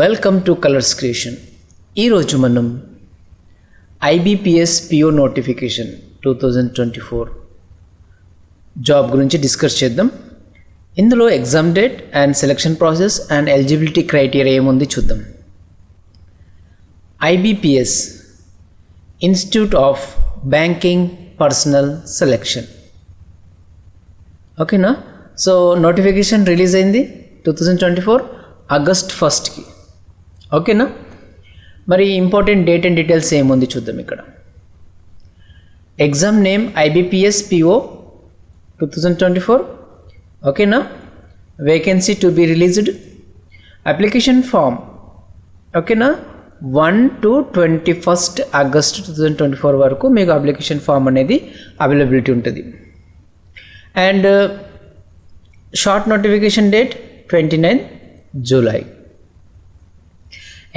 Welcome to colours creation. ఈరోజు మనం IBPS PO notification 2024 job గురించి డిస్కస్ చేద్దాం. ఇందులో exam date and selection process and eligibility criteria ఏముంది చూద్దాం. IBPS institute of banking personal selection. ఓకేనా? సో నోటిఫికేషన్ రిలీజ్ అయింది 2024 ఆగస్ట్ 1కి. ఓకేనా? మరి ఇంపార్టెంట్ డేట్ అండ్ డీటెయిల్స్ ఏముంది చూద్దాం. ఇక్కడ ఎగ్జామ్ నేమ్ IBPS PO 2024. ఓకేనా? Vacancy to be released, application form ఓకేనా 1 to 21st ఆగస్ట్ 2024 వరకు మీకు అప్లికేషన్ ఫామ్ అనేది అవైలబిలిటీ ఉంటుంది. And short notification date 29 July.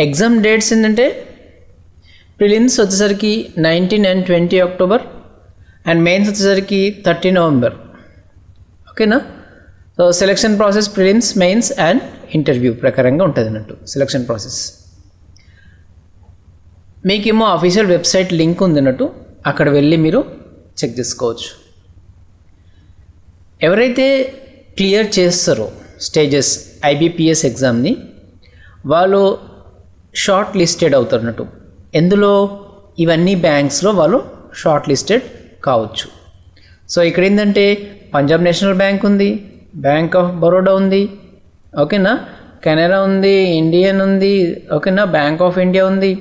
Exam dates ఏంటంటే ప్రిలిమ్స్ వచ్చేసరికి 19 and 20 అక్టోబర్ అండ్ మెయిన్స్ వచ్చేసరికి 30 నవంబర్. ఓకేనా? So selection process prelims, mains and interview ప్రకారంగా ఉంటుంది అన్నట్టు సెలక్షన్ ప్రాసెస్. మీకేమో అఫీషియల్ వెబ్సైట్ లింక్ ఉంది అన్నట్టు, అక్కడ వెళ్ళి మీరు చెక్ చేసుకోవచ్చు. ఎవరైతే క్లియర్ చేస్తారో స్టేజెస్ IBPS ఎగ్జామ్ని వాళ్ళు షార్ట్ లిస్టెడ్ అవుతున్నట్టు. ఎందులో ఇవన్నీ బ్యాంక్స్లో వాళ్ళు షార్ట్ లిస్టెడ్ కావచ్చు. సో ఇక్కడ ఏంటంటే పంజాబ్ నేషనల్ బ్యాంక్ ఉంది, బ్యాంక్ ఆఫ్ బరోడా ఉంది, ఓకేనా, కెనరా ఉంది, ఇండియన్ ఉంది, ఓకేనా, బ్యాంక్ ఆఫ్ ఇండియా ఉంది,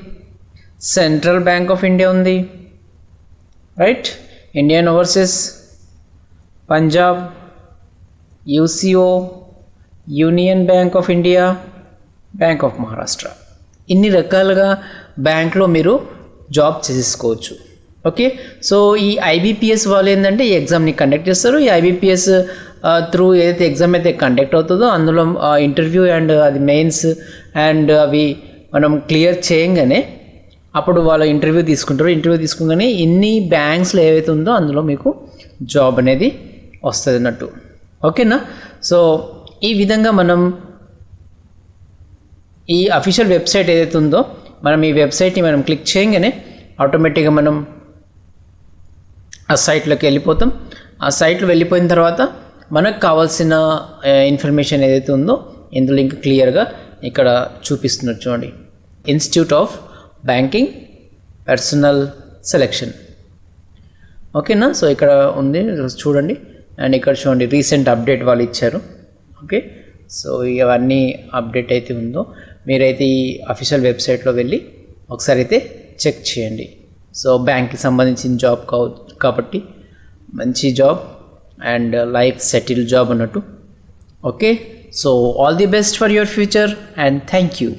సెంట్రల్ బ్యాంక్ ఆఫ్ ఇండియా ఉంది, right, Indian overseas, Punjab, UCO, union bank of India, bank of Maharashtra. ఇన్ని రకాలుగా బ్యాంక్లో మీరు జాబ్ చేసుకోవచ్చు. ఓకే, సో ఈ IBPS వాళ్ళు ఏంటంటే ఈ ఎగ్జామ్ని కండక్ట్ చేస్తారు. ఈ IBPS త్రూ ఏదైతే ఎగ్జామ్ అయితే కండక్ట్ అవుతుందో అందులో ఇంటర్వ్యూ అండ్ అది మెయిన్స్ అండ్ అవి మనం క్లియర్ చేయంగానే అప్పుడు వాళ్ళు ఇంటర్వ్యూ తీసుకుంటారు. ఇంటర్వ్యూ తీసుకుంగానే ఇన్ని బ్యాంక్స్లో ఏవైతే ఉందో అందులో మీకు జాబ్ అనేది వస్తుంది అన్నట్టు. ఓకేనా? సో ఈ విధంగా మనం ఈ అఫీషియల్ వెబ్సైట్ ఏదైతే ఉందో మనం ఈ వెబ్సైట్ని మనం క్లిక్ చేయగానే ఆటోమేటిక్గా మనం ఆ సైట్లోకి వెళ్ళిపోతాం. ఆ సైట్లో వెళ్ళిపోయిన తర్వాత మనకు కావాల్సిన ఇన్ఫర్మేషన్ ఏదైతే ఉందో ఇందులో ఇంకా క్లియర్గా ఇక్కడ చూపిస్తున్నారు చూడండి. Institute of banking personal selection. ఓకేనా? సో ఇక్కడ ఉంది చూడండి. అండ్ ఇక్కడ చూడండి రీసెంట్ అప్డేట్ వాళ్ళు ఇచ్చారు. ఓకే, సో ఇవన్నీ అప్డేట్ అయితే ఉందో మీరైతే ఈ అఫీషియల్ వెబ్సైట్లో వెళ్ళి ఒకసారి అయితే చెక్ చేయండి. సో బ్యాంక్కి సంబంధించిన జాబ్ కాబట్టి మంచి job and life settle job అన్నట్టు. Okay, so all the best for your future and thank you.